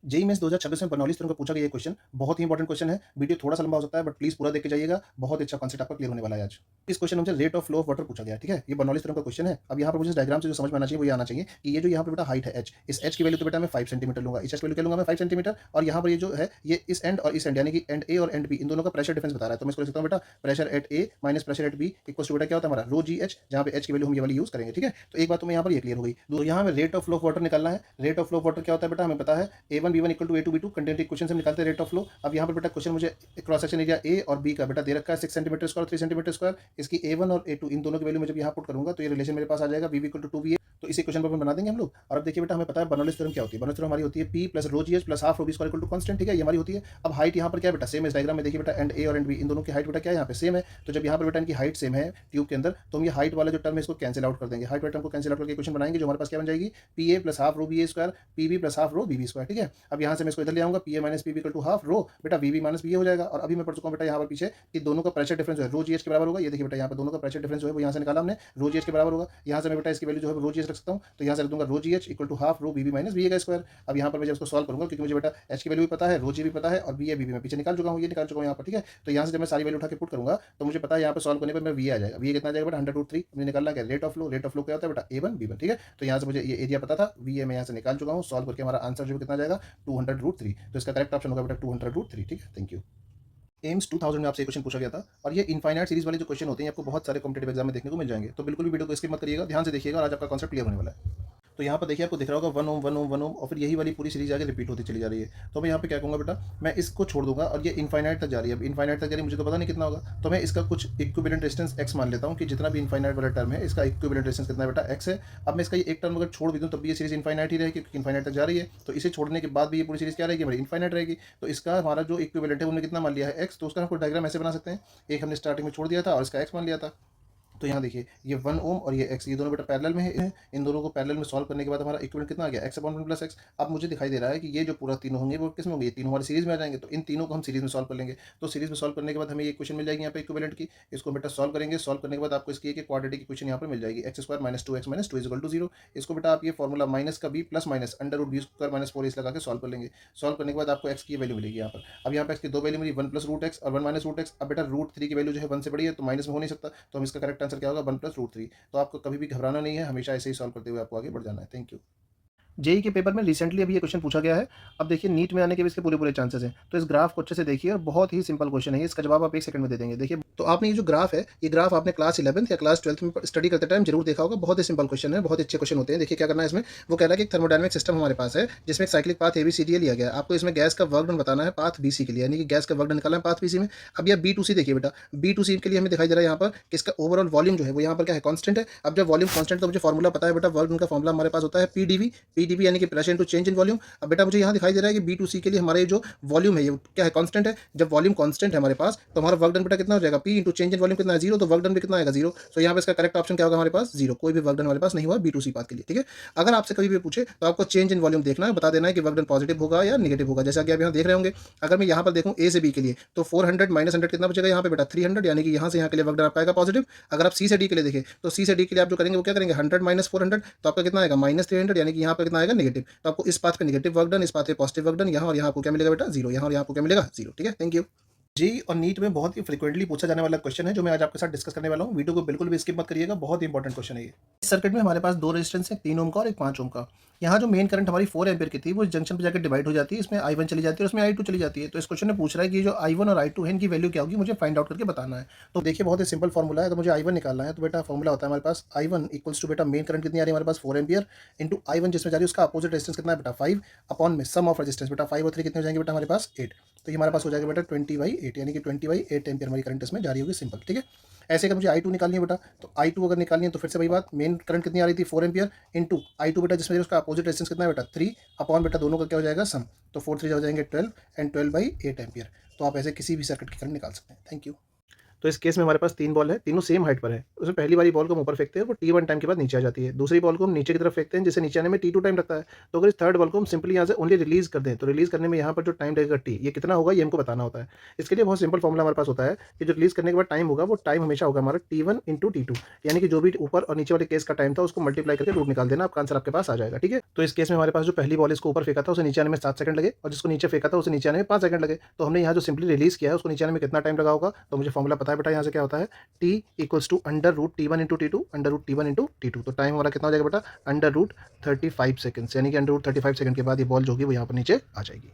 JEE mains 2026 में Bernoulli student को पूछा गया ये क्वेश्चन बहुत ही इंपॉर्टेंट क्वेश्चन है। वीडियो थोड़ा सा लंबा हो सकता है बट प्लीज पूरा देख के जाइएगा। बहुत अच्छा कॉन्सेप्ट आपका क्लियर होने वाला है आज। इस क्वेश्चन में मुझे rate of flow of water पूछा गया है, ठीक है। ये बर्नौली स्टूडेंट का क्वेश्चन है। अब यहाँ पर मुझे इस डायग्राम से जो समझ में आना चाहिए वो ये आना चाहिए कि ये जो यहाँ पर बेटा हाइट है एच, इस एच की वैल्यू तो बेटा मैं 5 सेंटीमीटर लूंगा, इस एच की वैल्यू क्या लूंगा मैं 5 सेंटीमीटर। और यहाँ पर ये जो है ये इस एंड और इस एंड यानी कि एंड ए और एंड बी इन दोनों का प्रेशर डिफरेंस बता रहा है। तो मैं इसको लिख सकता हूँ बेटा pressure at A minus pressure at B equals to बेटा क्या होता है हमारा रो जी एच, जहाँ पे एच की वैल्यू हम ये वाली यूज करेंगे, ठीक है। तो एक बात तो मैं यहाँ पर ये क्लियर हो गई। तो यहाँ हमें rate of flow of water निकालना है। Rate of flow of water क्या होता है बेटा हमें पता है A1 B1 equal to A2 B2 content equation से हम निकालते हैं रेट ऑफ फ्लो। अब यहाँ पर बेटा क्वेश्चन मुझे क्रॉस सेक्शन एरिया ए और बी का बेटा दे रखा है 6 सेंटीमीटर स्क्वायर 3 सेंटीमीटर स्क्वायर। इसकी A1 और A2 इन दोनों की वैल्यू मैं जब यहाँ पुट करूंगा तो ये रिलेशन मेरे पास आ जाएगा V इक्वल टू 2VA। तो इसी क्वेश्चन पर बना देंगे हम लोग। और अब देखिए बेटा हमें पता है बर्नौली थ्योरम क्या होती है। बर्नौली थ्योरम हमारी होती है P plus rho g h plus half rho B square equal to constant, ठीक है। ये हमारी होती है। अब हाइट यहाँ पर क्या है बेटा सेम है। इस डायग्राम में देखिए बेटा एंड ए और एंड बी इन दोनों की हाइट बेटा क्या है यहाँ पे सेम है। तो जब यहाँ पर बेटा इनकी हाइट सेम है ट्यूब के अंदर तो हम ये हाइट वाला जो टर्म है इसको कैंसिल आउट कर देंगे। हाइट वाले टर्म को कैंसिल आउट करके क्वेश्चन बनाएंगे जो हमारे पास क्या बन जाएगी P A plus half rho B A square P B plus half rho B B square, ठीक है। अब यहाँ से मैं इसको इधर ले आऊंगा P A minus P B equal to half rho बेटा V B minus B A हो जाएगा। और अभी मैं पढ़ चुका हूँ बेटा यहाँ पर पीछे कि दोनों का प्रेशर डिफरेंस है रो जी एच के बराबर होगा। ये देखिए बेटा यहाँ पर दोनों का प्रेशर डिफरेंस जो है वो यहाँ से निकाला हमने रो जी एच के बराबर होगा। यहाँ से मैं बेटा इसकी वैल्यू जो है रो जी एच रख सकता हूँ। तो यहाँ से रख दूंगा rho g h equal to half rho B B minus B A का स्क्वायर। अब यहाँ पर मैं जब इसको सॉल्व करूंगा क्योंकि मुझे बेटा एच की वैल्यू भी पता है रो जी भी पता है और बी ए बी बी मैं पीछे निकाल चुका हूँ, ये निकाल चुका हूँ यहाँ पर, ठीक है। तो यहाँ से जब मैं सारी वैल्यू उठा के पुट करूंगा तो मुझे पता है यहाँ पर सॉल्व करने पर मैं वी आ जाएगा। वी कितना जाएगा बेटा 100√3 हमने निकालना क्या rate of flow. Rate of flow क्या होता है बेटा A1 B1, ठीक है। तो यहाँ से मुझे ये एरिया पता था वी ए मैं यहाँ से निकाल चुका हूँ। सॉल्व करके हमारा आंसर जो कितना जाएगा 200√3। तो इसका करेक्ट ऑप्शन होगा बेटा 200√3, ठीक है। Thank you. एम्स 2000 में आपसे क्वेश्चन पूछा गया था और ये इनफाइनाइट सीरीज वाले जो क्वेश्चन होते हैं आपको बहुत सारे कॉम्पिटेटिव एग्जाम में देखने को मिल जाएंगे। तो बिल्कुल भी वीडियो को स्किप मत करिएगा, ध्यान से देखिएगा और आज आपका कॉन्सेप्ट क्लियर होने वाला है। तो यहाँ पर देखिए आपको दिख रहा होगा 1 ओम 1 ओम 1 ओम और फिर यही वाली पूरी सीरीज आगे रिपीट होती चली जा रही है। तो मैं यहाँ पे क्या कहूँगा बेटा मैं इसको छोड़ दूंगा और ये इनफाइनाइट तक जा रही है। अब इनफाइनाइट तक जा रही है मुझे तो पता नहीं कितना होगा, तो मैं इसका कुछ इक्विवेलेंट डिस्टेंस x मान लेता हूँ कि जितना भी इनफाइनाइट वाला टर्म है इसका इक्विवेलेंट डिस्टेंस कितना बेटा x है। अब मैं इसका ये एक टर्म अगर छोड़ भी दूँ तब भी ये सीरीज इनफाइनाइट ही रहेगी क्योंकि इनफाइनाइट तक जा रही है। तो इसे छोड़ने के बाद भी ये पूरी सीरीज क्या रहेगी हमारी इनफाइनाइट रहेगी। तो इसका हमारा जो इक्विवेलेंट है उन्होंने कितना मान लिया है x। तो उसका हम डायग्राम ऐसे बना सकते हैं, एक हमने स्टार्टिंग में छोड़ दिया था और इसका x मान लिया था। तो यहाँ देखिए ये 1 ओम और ये x ये दोनों बेटा पैरेलल में है। इन दोनों को पैरेलल में सॉल्व करने के बाद हमारा इक्विवेलेंट कितना आ गया x अपॉन 1 प्लस x। अब मुझे दिखाई दे रहा है कि ये जो पूरा तीनों होंगे वो किस में होंगे, ये तीनों हमारी सीरीज में आ जाएंगे। तो इन तीनों को हम सीरीज में सॉल्व कर लेंगे। तो सीरीज में सॉल्व करने के बाद हमें ये क्वेश्चन मिल जाएगी यहाँ पे इक्विवेलेंट की। इसको बेटा सॉल्व करेंगे, सॉल्व करने के बाद आपको इसकी एक क्वाड्रेटिक इक्वेशन यहाँ पर मिल जाएगी x square minus 2x minus 2 equal to 0। इसको बेटा आप ये फॉर्मूला माइनस का b plus minus under root B square minus 4 इस लगा के सॉल्व कर लेंगे। सॉल्व करने के बाद आपको x की वैल्यू मिलेगी यहाँ पर। अब यहाँ पे x की दो वैल्यू मिली 1 प्लस रूट एक्स और 1 माइनस रूट एक्स। अब बेटा रूट 3 की वैल्यू जो है 1 से बड़ी है तो माइनस में हो नहीं सकता, तो हम इसका करेक्ट आंसर क्या होगा 1 प्लस रूट 3। तो आपको कभी भी घबराना नहीं है, हमेशा ऐसे ही सॉल्व करते हुए आपको आगे बढ़ जाना है। Thank you. जेई के पेपर में रिसेंटली अभी ये क्वेश्चन पूछा गया है। अब देखिए नीट में आने के भी इसके पूरे पूरे चांसेस हैं। तो इस ग्राफ को अच्छे से देखिए और बहुत ही सिंपल क्वेश्चन है, इसका जवाब आप 1 सेकंड में दे देंगे। देखिए तो आपने ये जो ग्राफ है ये ग्राफ आपने क्लास 11th या क्लास 12th में स्टडी करते टाइम जरूर देखा होगा। बहुत ही सिंपल क्वेश्चन है, बहुत अच्छे क्वेश्चन होते हैं। देखिए क्या करना है इसमें, वो कह रहा है कि एक थर्मोडायनेमिक सिस्टम हमारे पास है जिसमें एक साइक्लिक पाथ ABCD लिया गया है। आपको इसमें गैस का वर्क डन बताना है पाथ BC के लिए, यानी कि गैस का वर्क डन निकालना है पाथ BC में। अब यह B2C देखिए बेटा, B2C के लिए हमें दिखाई दे रहा है यहाँ पर कि इसका ओवरऑल वॉल्यूम जो है वो यहाँ पर क्या है कांस्टेंट है। अब जब वॉल्यूम कांस्टेंट तो मुझे फॉर्मूला पता है बेटा, वर्क डन का फॉर्मूला हमारे पास होता है PdV यानी कि pressure into change in volume. अब बेटा मुझे यहाँ दिखाई दे रहा है कि B2C के लिए हमारे जो वॉल्यूम है ये क्या है कांस्टेंट है। जब वॉल्यूम कांस्टेंट है हमारे पास तो हमारा वर्क डन बेटा कितना हो जाएगा P into change in volume कितना है 0, तो वर्क डन भी कितना आएगा 0। तो यहाँ पे इसका करेक्ट ऑप्शन क्या होगा हमारे पास 0, कोई भी वर्क डन हमारे पास नहीं हुआ B2C पाथ के लिए, ठीक है। अगर आपसे कभी भी पूछे तो आपको चेंज इन वॉल्यूम देखना है, बता देना है कि वर्क डन पॉजिटिव होगा या नेगेटिव होगा। जैसा कि आप यहाँ देख रहे होंगे, अगर मैं यहाँ पर देखूँ A से B के लिए तो 400 माइनस 100 कितना बचेगा यहाँ पे बेटा 300, यानी कि यहाँ से यहाँ के लिए वर्क डन आपका आएगा पॉजिटिव। अगर आप C से D के लिए देखें तो C से D के लिए आप जो करेंगे वो क्या करेंगे 100 माइनस 400, तो आपका कितना आएगा माइनस 300, यानी कि यहाँ पर कितना आएगा नेगेटिव। तो आपको इस पाथ पे नेगेटिव वर्क डन, इस पाथ पे पॉजिटिव वर्क डन, यहाँ और यहाँ आपको क्या मिलेगा बेटा 0, यहाँ और यहाँ आपको क्या मिलेगा 0, ठीक है। Thank you. जेईई और नीट में बहुत ही फ्रीक्वेंटली पूछा जाने वाला क्वेश्चन है जो मैं आज आपके साथ डिस्कस करने वाला हूँ। वीडियो को बिल्कुल भी स्किप मत करिएगा, बहुत ही इंपॉर्टेंट क्वेश्चन है ये। इस सर्किट में हमारे पास दो रेजिस्टेंस है, 3 ओम का और एक 5 ओम का। यहाँ जो मेन करंट हमारी 4 एम्पीयर की थी वो इस जंक्शन पे जाकर डिवाइड हो जाती है, इसमें I1 चली जाती है और उसमें I2 चली जाती है। तो इस क्वेश्चन में पूछ रहा है कि जो I1 और I2 है इनकी वैल्यू क्या होगी, मुझे फाइंड आउट करके बताना है। तो देखिए बहुत ही सिंपल फॉर्मूला है। अगर मुझे I1 निकालना है तो बेटा फॉर्मूला होता है हमारे पास I1 इक्वल्स टू बेटा मेन करंट कितनी आ रही है हमारे पास 4 एम्पीयर इंटू I1 जिसमें जा रही है उसका अपोजिट रेजिस्टेंस कितना है बेटा 5 अपॉन में सम ऑफ रेजिस्टेंस बेटा 5 और 3 कितने हो जाएंगे बेटा हमारे पास 8। तो ये हमारे पास हो जाएगा बेटा 20/8, यानी कि 20/8 एम्पीयर हमारी करंट इसमें जारी होगी, सिंपल, ठीक है। ऐसे अगर मुझे I2 निकालनी है बेटा तो I2 अगर निकालनी है तो फिर से वही बात, मेन करंट कितनी आ रही थी 4 एम्पीयर इंटू I2 बेटा जिसमें उसका अपोजिट रेजिस्टेंस कितना है बेटा 3 अपॉन बेटा दोनों का क्या हो जाएगा सम। तो 4 3 हो जाएंगे 12 एंड 12/8 एम्पीयर। तो आप ऐसे किसी भी सर्किट की करंट निकाल सकते हैं। Thank you. तो इस केस में हमारे पास 3 बॉल है, तीनों सेम हाइट पर है। उसमें पहली वाली बॉल को हम ऊपर फेंकते हैं, वो T1 टाइम के बाद नीचे आ जाती है। दूसरी बॉल को हम नीचे की तरफ फेंकते हैं, जिसे नीचे आने में T2 टाइम लगता है। तो अगर इस थर्ड बॉल को हम सिंपली यहाँ से ओनली रिलीज़ कर दें, तो रिलीज़ करने में यहाँ पर जो टाइम लगेगा T, ये कितना होगा ये हमको बताना होता है। इसके लिए बहुत सिंपल फॉर्मूला हमारे पास होता है कि जो रिलीज़ करने के बाद टाइम होगा, वो टाइम हमेशा होगा हमारा T1 इंटू T2, यानी कि जो भी ऊपर और नीचे वाले केस का टाइम था, उसको मल्टीप्लाई करके रूट निकाल देना, आपका आंसर आपके पास आ जाएगा, ठीक है? तो इस केस में हमारे पास जो पहली बॉल इसको ऊपर फेंका था, उसे नीचे आने में 7 सेकंड लगे और जिसको नीचे फेंका था, उसे नीचे आने में 5 सेकंड लगे। तो हमने यहाँ जो सिंपली रिलीज़ किया है, उसको नीचे आने में कितना टाइम लगा होगा? तो मुझे फॉर्मूला पता है बेटा, यहाँ से क्या होता है T equals to under root T1 into T2, under root T1 into T2। तो टाइम हमारा कितना हो जाएगा बेटा? अंडर रूट 35 सेकंड्स, यानी कि अंडर रूट 35 सेकंड के बाद ये बॉल जो होगी वो यहाँ पर नीचे आ जाएगी।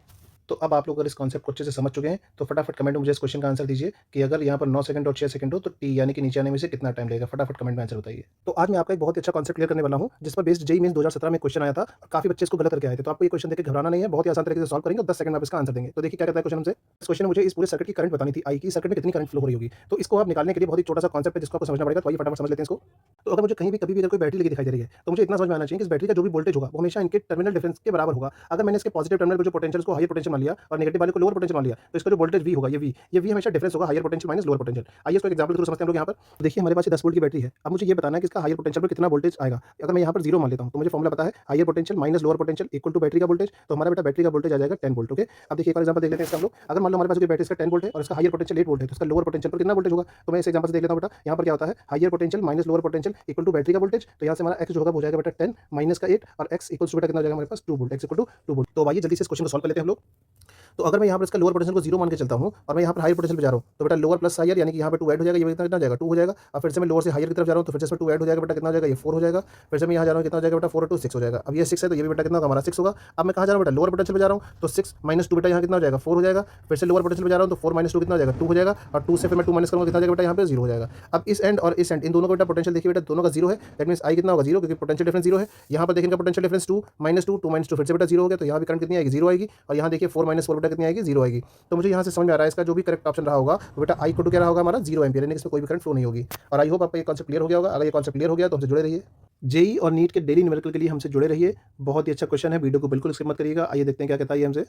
तो अब आप लोग अगर इस कॉन्सेप्ट को अच्छे से समझ चुके हैं, तो फटाफट कमेंट में मुझे इस क्वेश्चन का आंसर दीजिए कि अगर यहाँ पर 9 सेकंड और 6 सेकंड हो, तो टी यानी कि नीचे आने में से कितना टाइम लगेगा? फटाफट कमेंट में आंसर बताइए। तो आज मैं आपका एक बहुत ही अच्छा कॉन्सेप्ट क्लियर करने वाला हूँ, जिस पर बेस्ड जेईई मेंस 2017 में क्वेश्चन आया था और काफ़ी बच्चे इसको गलत करके आए थे। तो आपको ये क्वेश्चन देख के घबराना नहीं है, बहुत ही आसान तरीके से सॉल्व करेंगे और 10 सेकंड में आप इसका आंसर देंगे। तो देखिए क्या कहता है क्वेश्चन हमसे। इस क्वेश्चन में मुझे इस पूरे सर्किट की करंट बतानी थी, आई की सर्किट में कितनी करंट फ्लो हो रही होगी। तो इसको आप निकालने के लिए बहुत ही छोटा सा कॉन्सेप्ट है, जिसको आपको समझना पड़ेगा। तो आइए फटाफट समझ लेते हैं इसको। तो अगर मुझे कहीं भी कभी भी अगर कोई बैटरी लगी दिखाई दे रही है, तो मुझे इतना समझ में आना चाहिए कि इस बैटरी का जो भी वोल्टेज होगा, वो हमेशा इनके टर्मिनल डिफरेंस के बराबर होगा। अगर मैंने इसके पॉजिटिव टर्मिनल पे जो पोटेंशियल को हायर पोटेंशियल मान लिया और नेगेटिव वाले को लोअर पोटेंशियल मान लिया, तो इसका जो वोल्टेज V होगा, ये V हमेशा डिफरेंस होगा higher potential minus lower potential. आइए इसको एक एग्जांपल के थ्रू समझते हैं हम लोग यहाँ पर। देखिए हमारे पास ये 10 वोल्ट की बैटरी है। अब मुझे ये बताना है कि इसका हायर पोटेंशियल पर कितना वोल्टेज आएगा। अगर मैं यहाँ पर 0 मान लेता हूँ, तो मुझे फॉर्मूला पता है higher potential minus lower potential equal to battery का वोल्टेज। तो हमारा बेटा बैटरी का वोल्टेज आ जाएगा 10 वोल्ट। ओके, अब देखिए एक और एग्जांपल देख लेते हैं इसका हम लोग। अगर मान लो हमारे पास जो बैटरी इसका 10 वोल्ट है और इसका हायर पोटेंशियल 8 वोल्ट है, तो इसका लोअर पोटेंशियल पर कितना वोल्टेज होगा? तो मैं इस एग्जांपल से देख लेता हूँ बेटा। यहाँ पर क्या होता है higher potential minus lower potential equal to battery का वोल्टेज। तो यहाँ से हमारा एक्स जो होगा वो हो जाएगा बेटा 10 माइनस का 8 और एक्स इक्वल टू बेटा कितना हो जाएगा हमारे पास 2 volt, X equal to 2 volt. तो आइए जल्दी से इस क्वेश्चन को सॉल्व कर लेते हैं हम लोग। तो अगर मैं यहाँ पर इसका लोअर पोटेंशियल को 0 मान के चलता हूँ और मैं यहाँ पर हायर पोटेंशियल पे जा रहा हूँ, तो बेटा लोअर प्लस हायर यानी कि यहाँ पे 2 ऐड हो जाएगा, ये कितना हो जाएगा 2 हो जाएगा। अब फिर से मैं लोअर से हायर की तरफ जा रहा हूँ, तो फिर से इसमें 2 ऐड हो जाएगा बेटा, कितना हो जाएगा ये 4 हो जाएगा। फिर से मैं यहाँ जा रहा हूँ, कितना हो जाएगा बेटा 4 और 2 6 हो जाएगा। अब ये 6 है तो ये भी बेटा कितना होगा हमारा 6 होगा। अब मैं कहाँ जा रहा हूँ बेटा लोअर पोटेंशियल पे जा रहा हूँ, तो 6 माइनस 2 बेटा यहाँ कितना हो जाएगा 4 हो जाएगा। फिर से लोअर पोटेंशियल पे जा रहा हूँ, तो 4 माइनस 2 कितना हो जाएगा 2 हो जाएगा और 2 से फिर मैं 2 माइनस करूँगा, कितना हो जाएगा बेटा यहाँ पे 0 हो जाएगा। अब इस एंड और इस एंड इन दोनों का बेटा पोटेंशियल देखिए बेटा, दोनों का 0 है। दैट मींस आई कितना होगा 0, क्योंकि पोटेंशियल डिफरेंस 0 है। यहाँ पर देखिए इनका पोटेंशियल डिफरेंस 2 माइनस 2 2 माइनस 2 फिर से बेटा 0 हो गया। तो यहाँ भी करंट कितनी आएगी 0 आएगी। और यहाँ देखिए 4 माइनस 4 बेटा कितनी आएगी 0 आएगी। तो मुझे यहाँ से समझ में आ रहा है इसका जो भी करेक्ट ऑप्शन रहा होगा वो बेटा आई को क्या रहा होगा हमारा 0 एम्पियर, यानी कि इसमें कोई भी करंट फ्लो नहीं होगी। और आई होप आपका ये कॉन्सेप्ट क्लियर हो गया होगा। अगर ये कॉन्सेप्ट क्लियर हो गया तो हमसे जुड़े रहिए। जेईई और नीट के डेली न्यूमेरिकल के लिए हमसे जुड़े रहिए। बहुत ही अच्छा क्वेश्चन है, वीडियो को बिल्कुल स्किप मत करिएगा। आइए देखते हैं क्या कहता है ये हमसे।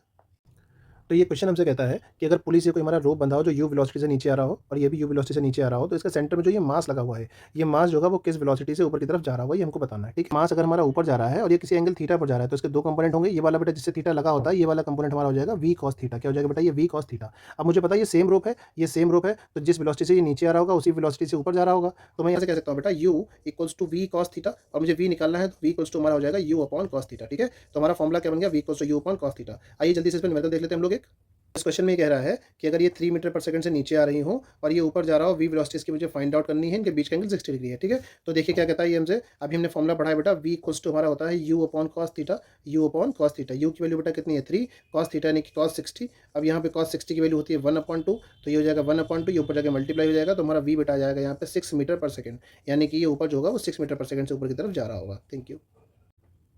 तो ये क्वेश्चन हमसे कहता है कि अगर पुलिस से कोई हमारा रोप बंधा हो जो यू वेलोसिटी से नीचे आ रहा हो और ये भी यू वेलोसिटी से नीचे आ रहा हो, तो इसका सेंटर में जो ये मास लगा हुआ है, ये मास जो होगा वो किस वेलोसिटी से ऊपर की तरफ जा रहा होगा, ये हमको बताना है। ठीक है, मास अगर हमारा ऊपर जा रहा है और ये किसी एंगल थीटा पर जा रहा है, तो इसके दो कंपोनेंट होंगे। ये वाला बेटा जिससे थीटा लगा होता है, ये वाला कंपोनेंट हमारा हो जाएगा वी कॉस थीटा। क्या हो जाएगा बेटा ये वी कॉस थीटा। अब मुझे पता है ये सेम रोप है, ये सेम रोप है, तो जिस वेलोसिटी से ये नीचे आ रहा होगा उसी वेलोसिटी से ऊपर जा रहा होगा। तो मैं यहाँ से कह सकता हूँ बेटा U equals to V cos theta, और मुझे वी निकालना है तो वी इक्वल्स टू हमारा हो जाएगा यू अपॉन कॉस थीटा। ठीक है, तो हमारा फॉर्मूला क्या बन गया V equals to U upon cos theta. आइए जल्दी से इसमें न्यूमेरिकल देख लेते हैं हम लोग। एक इस क्वेश्चन में ये कह रहा है कि अगर ये 3 मीटर पर सेकंड से नीचे आ रही हो और ये ऊपर जा रहा हो, वी वेलोसिटी की मुझे फाइंड आउट करनी है, इनके बीच का एंगल 60 डिग्री है। ठीक है, तो देखिए क्या कहता है ये हमसे। अभी हमने फॉर्मूला पढ़ा है बेटा, वी इक्वल्स टू हमारा होता है you upon cos theta, you upon cos theta. You की वैल्यू बेटा कितनी है 3, कॉस थीटा यानी कि कॉस 60। अब यहाँ पे कॉस 60 की वैल्यू होती है 1/2, तो ये हो जाएगा 1/2, ये ऊपर जाकर मल्टीप्लाई हो जाएगा, तो हमारा वी बेटा आ जाएगा यहाँ पे 6 मीटर पर सेकंड, यानी कि ये ऊपर जो होगा वो 6 मीटर पर सेकंड से ऊपर की तरफ जा रहा होगा। Thank you.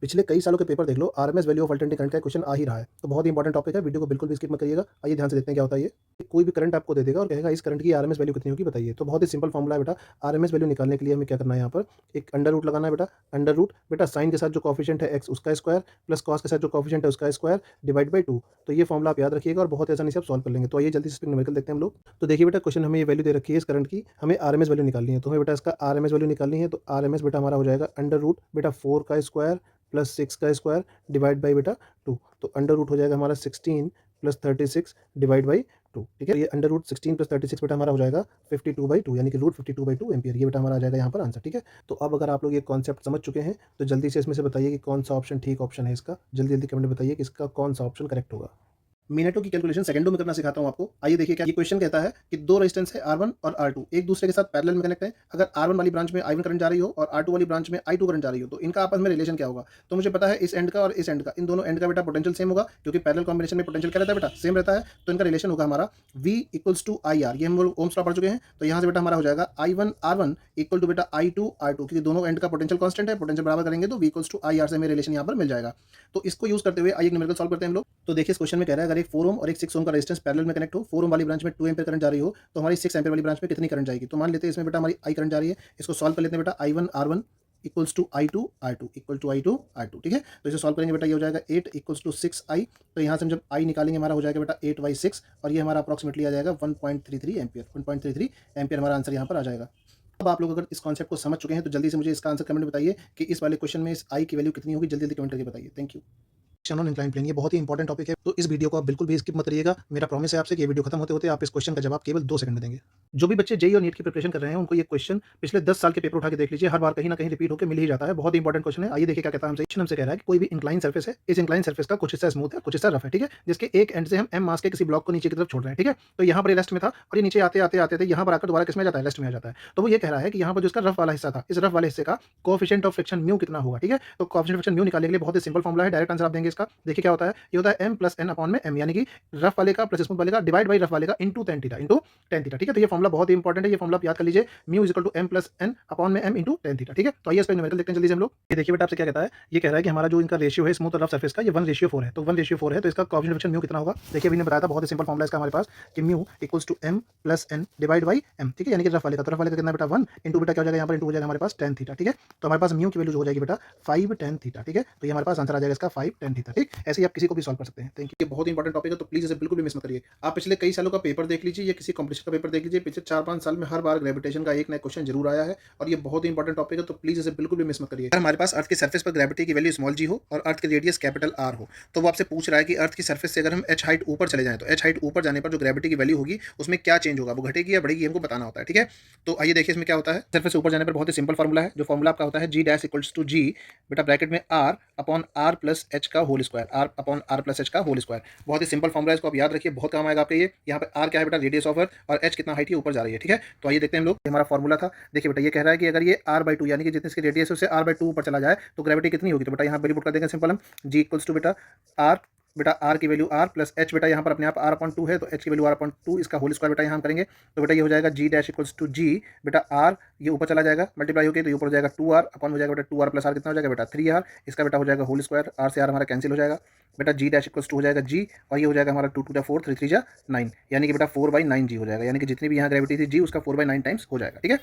पिछले कई सालों के पेपर देख लो, RMS value of alternating current का क्वेश्चन आ ही रहा है, तो बहुत ही इंपॉर्टेंट टॉपिक है, वीडियो को बिल्कुल भी स्किप मत करिएगा। आइए ध्यान से देखते हैं क्या होता है ये। कोई भी करंट आपको दे देगा और कहेगा इस करंट की आरएमएस वैल्यू कितनी होगी बताइए। तो बहुत ही सिंपल फॉर्मूला है बेटा, आरएमएस वैल्यू निकालने के लिए हमें क्या करना है, यहाँ पर एक अंडर रूट लगाना है बेटा। अंडर रूट बेटा साइन के साथ जो कॉफिशिएंट है एक्स उसका स्क्वायर प्लस कॉस के साथ जो कॉफिशिएंट है उसका स्क्वायर डिवाइड बाई 2। तो ये फॉर्मूला आप याद रखिएगा और बहुत आसानी से आप सॉल्व कर लेंगे। तो आइए जल्दी से न्यूमेरिकल देखते हैं हम लोग। तो देखिए बेटा क्वेश्चन हमें ये वैल्यू दे रखी है इस करंट की, हमें आरएमएस वैल्यू निकालनी है। तो हमें बेटा इसका आरएमएस वैल्यू निकालनी है, तो आरएमएस बेटा हमारा हो जाएगा अंडर रूट बेटा 4 का स्क्वायर प्लस 6 का स्क्वायर डिवाइड बाई बेटा 2। तो अंडर रूट हो जाएगा हमारा 16 प्लस 36 डिवाइड बाई 2। ठीक है, ये अंडर रूट 16 प्लस 36 बेटा हमारा हो जाएगा 52/2, यानी कि रूट 52/2 एम्पियर। ये बेटा हमारा आ जाएगा यहाँ पर आंसर। ठीक है, तो अब अगर आप लोग ये कॉन्सेप्ट समझ चुके हैं तो जल्दी से इसमें से बताइए कि कौन सा ऑप्शन ठीक ऑप्शन है इसका। जल्दी जल्दी कमेंट में बताइए कि इसका कौन सा ऑप्शन करेक्ट होगा। मिनटों की कैलकुलेशन सेकंडों में करना सिखाता हूं आपको। आइए देखिए क्या ये क्वेश्चन कहता है कि दो रेजिस्टेंस है R1 और R2 एक दूसरे के साथ पैरेलल में कनेक्ट है। अगर R1 वाली ब्रांच में I1 करंट जा रही हो और R2 वाली ब्रांच में I2 करंट जा रही हो, तो इनका आपस में रिलेशन क्या होगा। तो मुझे पता है इस एंड का और इस एंड का, इन दोनों एंड का बेटा पोटेंशियल सेम होगा, क्योंकि पैरेलल कॉम्बिनेशन में पोटेंशियल क्या रहता है बेटा सेम रहता है। तो इनका रिलेशन होगा हमारा V इक्वल्स टू IR। ये हम लोग ओम्स लॉ पढ़ चुके हैं। तो यहाँ से बेटा हमारा हो जाएगा I1 R1 इक्वल टू बेटा I2 R2, क्योंकि दोनों एंड का पोटेंशियल कांस्टेंट है, पोटेंशियल बराबर करेंगे तो V इक्वल्स टू IR से हमें रिलेशन यहाँ पर मिल जाएगा। तो इसको यूज करते हुए आइए न्यूमेरिकल सॉल्व करते हैं हम लोग। तो देखिए इस क्वेश्चन में कह रहा है अगर एक 4 ओम और एक 6 ओम का रेजिस्टेंस पैरेलल में कनेक्ट हो, 4 ओम वाली ब्रांच में 2 एम्पीयर करंट जा रही हो, तो हमारी 6 एम्पीयर वाली ब्रांच में कितनी करंट जाएगी। तो मान लेते हैं इसमें बेटा हमारी I करंट जा रही है, इसको सॉल्व कर लेते हैं बेटा। I1 R1 equals to I2 equal to I2 ठीक है। तो इसे सॉल्व करेंगे बेटा, ये हो जाएगा 8 इक्वल्स टू 6I। तो यहाँ से हम जब I निकालेंगे हमारा हो जाएगा बेटा 8/6 और ये हमारा अप्रॉक्सिमेटली आ जाएगा 1.33 एम्पियर। 1.33 एम्पियर हमारा आंसर यहाँ पर आ जाएगा। अब आप लोग अगर इस कॉन्सेप्ट को समझ चुके हैं तो जल्दी से मुझे इसका आंसर कमेंट में बताइए कि इस वाले क्वेश्चन में इस I की वैल्यू कितनी होगी। जल्दी जल्दी कमेंट करके बताइए। Thank you. On incline plane, ये बहुत ही इंपॉर्टेंट टॉपिक है, तो इस वीडियो को आप बिल्कुल भी स्किप मत करिएगा। मेरा प्रॉमिस है आपसे कि ये वीडियो खत्म होते होते आप इस क्वेश्चन का जवाब केवल 2 सेकंड में देंगे। जो भी बच्चे जेईई और नीट की प्रिपरेशन कर रहे हैं उनको ये क्वेश्चन पिछले 10 साल के पेपर उठा के देख लीजिए, हर बार कहीं ना कहीं रिपीट होकर मिल ही जाता है। बहुत ही इंपॉर्टेंट क्वेश्चन है। आइए देखिए क्या कहता है हमसे। क्वेश्चन हमसे कह रहा है कि कोई भी इंक्लाइन सर्फेस है, इस इंक्लाइन सर्फेस का कुछ हिस्सा स्मूथ है, कुछ हिस्सा रफ है, ठीक है, जिसके एक एंड से हम एम मास के किसी ब्लॉक को नीचे की तरफ छोड़ रहे हैं, ठीक है। तो यहाँ पर रेस्ट में था और ये नीचे आते आते आते यहाँ पर आकर दोबारा किस में आ जाता है, रेस्ट में आ जाता है। तो वो ये कह रहा है कि यहाँ पर जो इसका रफ वाला हिस्सा था, इस रफ वाले हिस्से का कोएफिशिएंट ऑफ फ्रिक्शन म्यू कितना होगा, ठीक है। तो कोएफिशिएंट ऑफ फ्रिक्शन म्यू निकालने के लिए बहुत ही सिंपल फॉर्मूला है, डायरेक्ट आंसर आप देंगे इसका। देखिए क्या होता है, ये होता है m प्लस n अपॉन में m, यानी कि रफ वाले का प्लस स्मूथ वाले का डिवाइड बाई रफ वाले का इंटू tan थीटा ठीक है। तो ये फॉर्मूला बहुत ही इंपॉर्टेंट है, ये फॉर्मूला आप याद कर लीजिए, mu is equal to m plus n upon में m इंटू tan थीटा, ठीक है। तो आइए इसका न्यूमेरिकल देखते हैं जल्दी से हम लोग। ये देखिए बेटा आपसे क्या कहता है, ये कह रहा है कि हमारा जो इनका रेशियो है स्मूथ और रफ सरफेस का, ये 1:4 है। तो 1:4 है तो इसका कोएफिशिएंट ऑफ फ्रिक्शन म्यू कितना होगा। देखिए अभी ने बताया था, बहुत ही सिंपल फॉर्मूला इसका हमारे पास कि mu equals to m plus n divide by m, ठीक है, यानी कि रफ वाले का, तो रफ वाले का कितना बेटा 1 इंटू बेटा क्या हो जाएगा यहाँ पर इंटू हो जाएगा हमारे पास tan थीटा, ठीक है। तो हमारे पास म्यू की वैल्यू जो हो जाएगी बेटा 5 tan थीटा, ठीक है। तो ये हमारे पास आंसर आ जाएगा इसका 5 tan थीटा, ठीक। ऐसे ही आप किसी को भी सॉल्व कर सकते हैं। Thank you. ये बहुत इंपॉर्टेंट टॉपिक है, तो प्लीज इसे बिल्कुल भी मिस मत करिए। आप पिछले कई सालों का पेपर देख लीजिए या किसी कॉम्पिटिशन का पेपर देख लीजिए, पिछले 4-5 साल में हर बार ग्रेविटेशन का एक नया क्वेश्चन जरूर आया है और ये बहुत ही इंपॉर्टेंट टॉपिक है, तो प्लीज इसे बिल्कुल भी मिस मत करिए। अगर हमारे पास अर्थ के सर्फेस पर ग्रेविटी की वैल्यू स्मॉल जी हो और अर्थ की रेडियस कैपिटल आर हो, तो वो आपसे पूछ रहा है कि अर्थ की सर्फेस से अगर हम h हाइट ऊपर चले जाएं तो h हाइट ऊपर जाने पर जो ग्रेविटी की वैल्यू होगी उसमें क्या चेंज होगा, वो घटेगी या बढ़ेगी, हमको बताना होता है, ठीक है। तो आइए देखिए इसमें क्या होता है। सर्फेस से ऊपर जाने पर बहुत ही सिंपल फॉर्मूला है, जो फॉर्मूला आपका होता है g dash equals to g बेटा ब्रैकेट में r upon r plus h का whole square, r upon r plus h का होल स्क्वायर। बहुत ही सिंपल फॉर्मूला है, इसको आप याद रखिए, बहुत काम आएगा आपके ये। यहाँ पे r क्या है बेटा, रेडियस ऑफ अर्थ, और h कितना हाइट है ऊपर जा रही है, ठीक है। तो आइए देखते हैं हम लोग, हमारा फॉर्मूला था। देखिए बेटा ये कह रहा है कि अगर ये r/2 यानी कि जितनी इसकी रेडियस है उससे r/2 ऊपर चला जाए तो ग्रेविटी कितनी होगी। तो बेटा यहाँ वैल्यू पुट कर देंगे सिंपल हम, g इक्वल्स टू बेटा r की वैल्यू r प्लस h, बेटा यहाँ पर अपने आप r/2 है तो h की वैल्यू r/2, इसका होल स्क्वायर बेटा यहाँ हम करेंगे तो बेटा ये हो जाएगा g dash equals to g बेटा r, ये ऊपर चला जाएगा मल्टीप्लाई होकर तो ये ऊपर हो जाएगा 2r अपॉन हो जाएगा बेटा 2r प्लस r कितना हो जाएगा बेटा 3r, इसका बेटा हो जाएगा होल स्क्वायर, r से r हमारा कैंसिल हो जाएगा बेटा g डैश इक्वल्स टू हो जाएगा g और ये हो जाएगा हमारा 2 2 4 3 3 9, यानी कि बेटा 4/9g हो जाएगा, यानी कि जितनी भी यहाँ ग्रेविटी थी g उसका 4/9 टाइम्स हो जाएगा, ठीक है।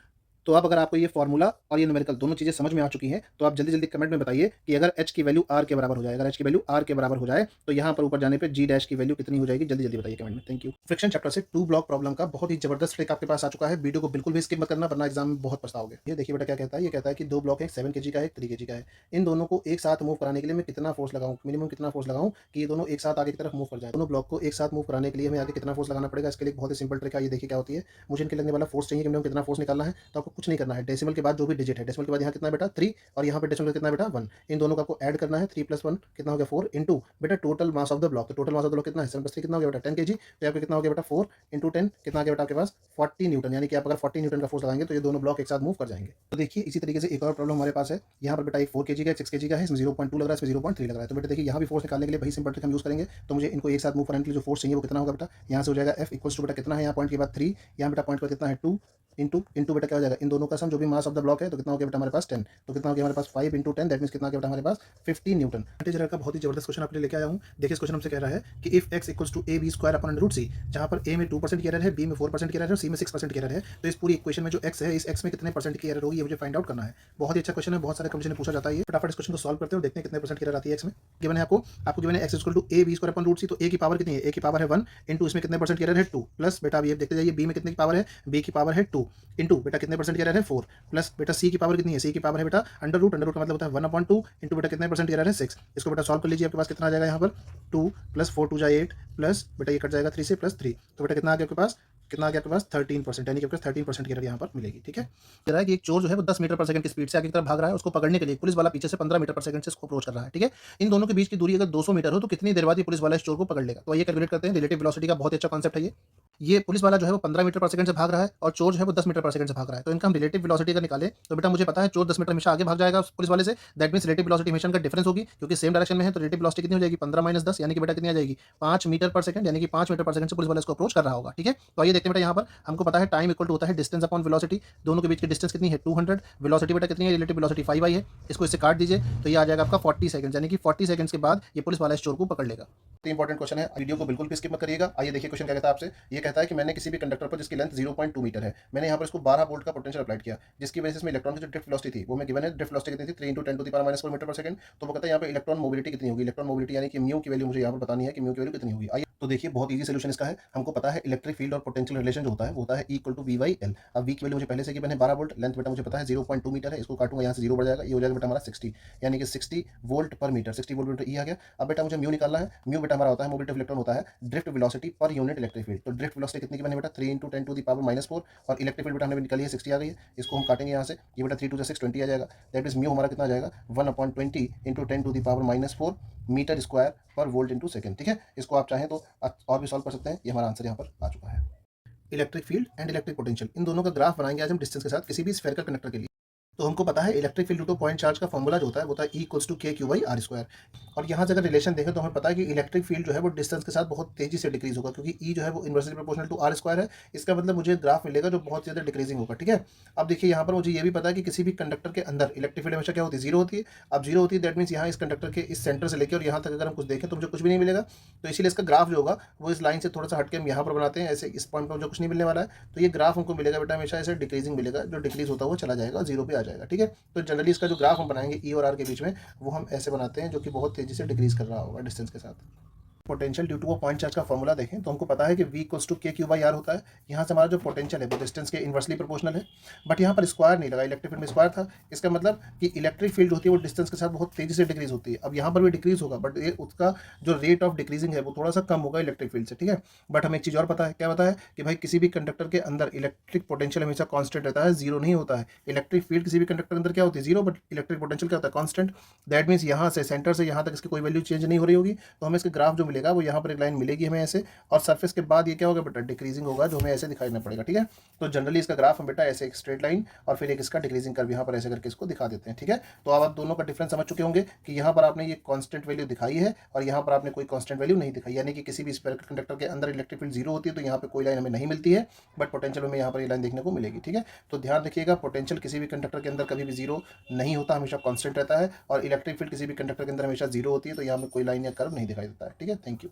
तो अब अगर आपको ये फॉर्मूला और ये न्यूमेरिकल दोनों चीज़ें समझ में आ चुकी हैं तो आप जल्दी जल्दी कमेंट में बताइए कि अगर h की वैल्यू r के बराबर हो जाए, अगर h की वैल्यू r के बराबर हो जाए तो यहाँ पर ऊपर जाने पे g डैश की वैल्यू कितनी हो जाएगी। जल्दी जल्दी बताइए कमेंट में। Thank you. फ्रिक्शन चैप्टर से 2 ब्लॉक प्रॉब्लम का बहुत ही जबरदस्त ट्रिक आपके पास आ चुका है, वीडियो को बिल्कुल भी स्किप मत करना वरना एग्जाम में बहुत पछताओगे। ये देखिए बेटा क्या कहता है, ये कहता है कि 2 ब्लॉक है, 7 kg का है, 3 kg का है। इन दोनों को एक साथ मूव कराने के लिए मैं कितना फोर्स लगाऊं, मिनिमम कितना फोर्स लगाऊं कि ये दोनों एक साथ आगे की तरफ मूव कर जाए। दोनों ब्लॉक को एक साथ मूव कराने के लिए हमें आगे कितना फोर्स लगाना पड़ेगा। इसके लिए बहुत ही सिंपल ट्रिक है, ये देखिए क्या होती है। मुझे इनके लगने वाला फोर्स चाहिए कि मिनिमम कितना फोर्स निकालना है, तो आपको कुछ नहीं करना है, डेसिमल के बाद जो भी डिजिट है, डेसिमल के बाद यहाँ कितना बेटा 3 और यहाँ पे डेसिमल कितना बेटा 1, इन दोनों का आपको ऐड करना है। 3 + 1 कितना हो गया 4 इंटू बेटा total mass of the block, तो total mass of the block कितना है 7 + 3 कितना हो गया बेटा 10 kg, तो आपका कितना हो गया बेटा 4 इंटू 10 कितना आ गया बेटा आपके पास 40 न्यूटन, यानी कि आप अगर 40 न्यूटन का फोर्स लगाएंगे तो ये दोनों ब्लॉक एक साथ मूव कर जाएंगे। तो देखिए इसी तरीके से एक और प्रॉब्लम हमारे पास है, यहाँ पर बेटा एक 4 kg का 6 kg का है, इसमें 0.2 लग रहा है, इसमें 0.3 लग रहा है। तो बेटा देखिए यहाँ भी फोर्स निकालने के लिए वही सिंपल ट्रिक हम यूज करेंगे। तो मुझे इनको एक साथ मूव करने के लिए जो फोर्स चाहिए वो कितना होगा बेटा, यहाँ से हो जाएगा F इक्वल्स टू बेटा कितना है यहाँ पॉइंट के बाद 3, यहाँ बेटा पॉइंट पर कितना है 2 इंटू बेटा क्या हो जाएगा इन दोनों का सम जो भी मास ऑफ द ब्लॉक है, तो कितना हो गया बेटा हमारे पास 10, तो कितना हो गया हमारे पास 5 इंटू 10 दैट मींस कितना हो गया बेटा हमारे पास 15 न्यूटन। इंटीजर का बहुत ही जबरदस्त क्वेश्चन आपने लेके आया हूँ। देखिए इस क्वेश्चन हमसे कह रहा है कि if x equals to ab square upon root c, जहाँ पर a में 2% की एरर है, b में 4% की एरर है और c में 6% की एरर है, तो इस पूरी इक्वेशन में जो x है इस x में कितने परसेंट की एरर होगी ये मुझे फाइंड आउट करना है। बहुत ही अच्छा क्वेश्चन है, बहुत सारे कंपटीशन में पूछा जाता है। ये फटाफट इस क्वेश्चन को सॉल्व करते हैं और देखते हैं कितने परसेंट की एरर आती है x में। गिवन है आपको गिवन है x equal to ab square upon root c, तो a की पावर कितनी है, a की पावर है 1 इंटू इसमें कितने परसेंट की एरर है 2 प्लस बेटा अब ये देखते जाइए b में कितने की पावर है, b की पावर है 2 इंटू बेटा कितने परसेंट की एरर है 4 प्लस बेटा सी की पावर कितनी है, सी की पावर है बेटा अंडर रूट का मतलब होता है 1/2 इंटू बेटा कितने परसेंट एरर है 6। इसको बेटा सॉल्व कर लीजिए, आपके पास कितना आ जाएगा यहाँ पर 2 प्लस 4 2 8 प्लस बेटा ये कट जाएगा 3 से प्लस 3, तो बेटा कितना आ गया आपके पास, कितना आ गया आपके पास 13%, यानी कि आपके 13% की एरर यहाँ पर मिलेगी, ठीक है। कह रहा है कि एक चोर जो है वो 10 मीटर पर सेकंड की स्पीड से आगे की तरफ भाग रहा है, उसको पकड़ने के लिए पुलिस वाला पीछे से 15 मीटर पर सेकंड से उसको अप्रोच कर रहा है, ठीक है। इन दोनों के बीच की दूरी अगर 200 मीटर हो तो कितनी देर बाद ये पुलिस वाला इस चोर को पकड़ लेगा। तो ये कैलकुलेट करते हैं, रिलेटिव वेलोसिटी का बहुत अच्छा कॉन्सेप्ट है ये पुलिस वाला जो है वो 15 मीटर पर सेकंड से भाग रहा है और चोर जो है वो 10 मीटर पर सेकंड से भाग रहा है। तो इनका हम रिलेटिव वेलोसिटी अगर निकालें तो बेटा मुझे पता है चोर 10 मीटर हमेशा आगे भाग जाएगा पुलिस वाले से, दैट मींस रिलेटिव वेलोसिटी हमेशा का डिफरेंस होगी क्योंकि सेम डायरेक्शन में है। तो रिलेटिव वेलोसिटी कितनी हो जाएगी 15 - 10 यानी कि बेटा कितनी आ जाएगी 5 मीटर पर सेकंड, यानी कि 5 मीटर पर सेकंड से पुलिस वाला इसको अप्रोच कर रहा होगा, ठीक है। तो आइए देखते हैं बेटा यहाँ पर हमको पता है टाइम इक्वल टू होता है डिस्टेंस अपॉन वेलोसिटी, दोनों के बीच की डिस्टेंस कितनी है 200, वेलोसिटी बेटा कितनी है रिलेटिव वेलोसिटी 5i है, इसको इससे काट दीजिए तो ये आ जाएगा आपका 40 सेकंड, यानी कि 40 सेकंड्स के बाद ये पुलिस वाला इस चोर को पकड़ लेगा। इंपॉर्टेंट क्वेश्चन है, वीडियो को बिल्कुल भी स्किप मत करिएगा। आइए देखिए क्वेश्चन क्या कहता है आपसे। ये कहता है कि मैंने किसी भी कंडक्टर पर जिसकी लेंथ 0.2 मीटर है, मैंने यहाँ पर इसको 12 वोल्ट का पोटेंशियल अप्लाइड किया, जिसकी वजह से इसमें इलेक्ट्रॉन की जो ड्रिफ्ट वेलोसिटी थी वो मैं गिवन है। ड्रिफ्ट वेलोसिटी कितनी थी? 3 × 10⁻⁻4 मीटर पर सेकंड। तो वो कहता है यहाँ पे इलेक्ट्रॉन मोबिलिटी कितनी होगी, इलेक्ट्रॉन मोबिलिटी यानी कि म्यू की वैल्यू मुझे यहाँ पर बतानी है कि म्यू की वैल्यू कितनी होगी। आइए तो देखिए बहुत ईजी सोल्यूशन इसका है। हमको पता है इलेक्ट्रिक फील्ड और पोटेंशियल रिलेशन जो होता है वो होता है E = V/L। अब V की वैल्यू मुझे पहले से गिवन है 12 वोल्ट, लेंथ बेटा मुझे पता है 0.2 मीटर है, इसको काटूंगा यहाँ से 0 बढ़ जाएगा, ये हो जाएगा बेटा हमारा 60, यानी कि 60 वोल्ट पर मीटर, 60 वोल्ट मीटर E आ गया। अब बेटा मुझे म्यू निकालना है। म्यू बेटा हमारा होता है मोबिलिटी ऑफ इलेक्ट्रॉन होता है drift velocity per unit electric field. तो ड्रिफ्ट वेलोसिटी कितनी की बनी बेटा 3 × 10⁻⁻4 और इलेक्ट्रिक फील्ड बेटा हमने निकाली है 60 आ गई है। इसको हम काटेंगे यहाँ से, ये बेटा 3 × 6 20 आ जाएगा। दैट इज म्यू हमारा कितना आ जाएगा 1/20 × 10⁻⁻4 मीटर स्क्वायर पर वोल्ट इंटू सेकंड। ठीक है, इसको आप चाहें तो और भी सॉल्व कर सकते हैं। ये हमारा आंसर यहाँ पर आ चुका है। Electric field and electric potential, इन दोनों का ग्राफ बनाएंगे आज हम डिस्टेंस के साथ किसी भी स्फेरिकल कंडक्टर के लिए। तो हमको पता है electric field two point charge का फॉर्मूला जो होता है वो होता है E = KQ/R²। और यहाँ से अगर रिलेशन देखें तो हमें पता है कि इलेक्ट्रिक फील्ड जो है वो डिस्टेंस के साथ बहुत तेजी से डिक्रीज होगा, क्योंकि E जो है वो इन्वर्सली प्रोपोर्शनल टू R² है। इसका मतलब मुझे ग्राफ मिलेगा जो बहुत ज़्यादा डिक्रीजिंग होगा। ठीक है, अब देखिए यहाँ पर मुझे ये भी पता है कि किसी भी कंडक्टर के अंदर इलेक्ट्रिक फील्ड हमेशा क्या होती है, 0 होती है। अब 0 होती है दैट मीन्स यहाँ इस कंडक्टर के इस सेंटर से लेकर और यहाँ तक अगर हम कुछ देखें तो मुझे कुछ भी नहीं मिलेगा। तो इसीलिए इसका ग्राफ जो होगा वो इस लाइन से थोड़ा सा हटके हम यहाँ पर बनाते हैं, ऐसे इस पॉइंट पर मुझे कुछ नहीं मिलने वाला है। तो ये ग्राफ हमको मिलेगा बेटा हमेशा ऐसे डिक्रीजिंग मिलेगा, जो डिक्रीज होता है वो चला जाएगा, 0 पे आ जाएगा। ठीक है, तो जनरली इसका जो ग्राफ हम बनाएंगे E और R के बीच में वो हम ऐसे बनाते हैं, जो कि बहुत तेजी से डिक्रीज कर रहा होगा डिस्टेंस के साथ। पोटेंशियल ड्यू टू वो पॉइंट चार्ज का फॉर्मूला देखें तो हमको पता है कि V = KQ/R होता है। यहाँ से हमारा जो पोटेंशियल है वो डिस्टेंस के इन्वर्सली प्रोपोर्शनल है, बट यहाँ पर स्क्वायर नहीं लगा, इलेक्ट्रिक फील्ड में स्क्वायर था। इसका मतलब कि इलेक्ट्रिक फील्ड होती है वो डिस्टेंस के साथ बहुत तेजी से डिक्रीज होती है। अब यहाँ पर भी डिक्रीज होगा, बट ये उसका जो रेट ऑफ डिक्रीजिंग है वो थोड़ा सा कम होगा इलेक्ट्रिक फील्ड से। ठीक है, बट हमें एक चीज़ और पता है, क्या पता है कि भाई किसी भी कंडक्टर के अंदर इलेक्ट्रिक पोटेंशियल हमेशा कॉन्स्टेंट रहता है, 0 नहीं होता है। इलेक्ट्रिक फील्ड किसी भी कंडक्टर के अंदर क्या होती है 0, बट इलेक्ट्रिक पोटेंशियल क्या होता है कॉन्स्टेंट। दैट मीन्स यहाँ से सेंटर से यहाँ तक इसकी कोई वैल्यू चेंज नहीं हो रही होगी। तो हमें इसके ग्राफ जो मिलेगा वो यहाँ पर एक लाइन मिलेगी हमें ऐसे, और सरफेस के बाद ये क्या होगा बेटा डिक्रीजिंग होगा, जो हमें ऐसे दिखाई देना पड़ेगा। ठीक है, तो जनरली इसका ग्राफ हम बेटा ऐसे एक स्ट्रेट लाइन और फिर एक इसका डिक्रीजिंग कर्व यहाँ पर ऐसे करके इसको दिखा देते हैं। ठीक है, तो अब आप दोनों का डिफरेंस समझ चुके होंगे कि यहाँ पर आपने ये कांस्टेंट वैल्यू दिखाई है और यहाँ पर आपने कोई कांस्टेंट वैल्यू नहीं दिखाई, यानी कि किसी भी स्फेरिकल कंडक्टर के अंदर इलेक्ट्रिक फील्ड 0 होती है तो यहाँ पे कोई लाइन हमें नहीं मिलती है, बट पोटेंशियल में यहाँ पर ये लाइन देखने को मिलेगी। ठीक है, तो ध्यान रखिएगा पोटेंशियल किसी भी कंडक्टर के अंदर कभी भी 0 नहीं होता, हमेशा कॉन्स्टेंट रहता है, और इलेक्ट्रिक फील्ड किसी भी कंडक्टर के अंदर हमेशा 0 होती है, तो यहाँ पर कोई लाइन या कर्व नहीं दिखाई देता है। ठीक है, थैंक यू।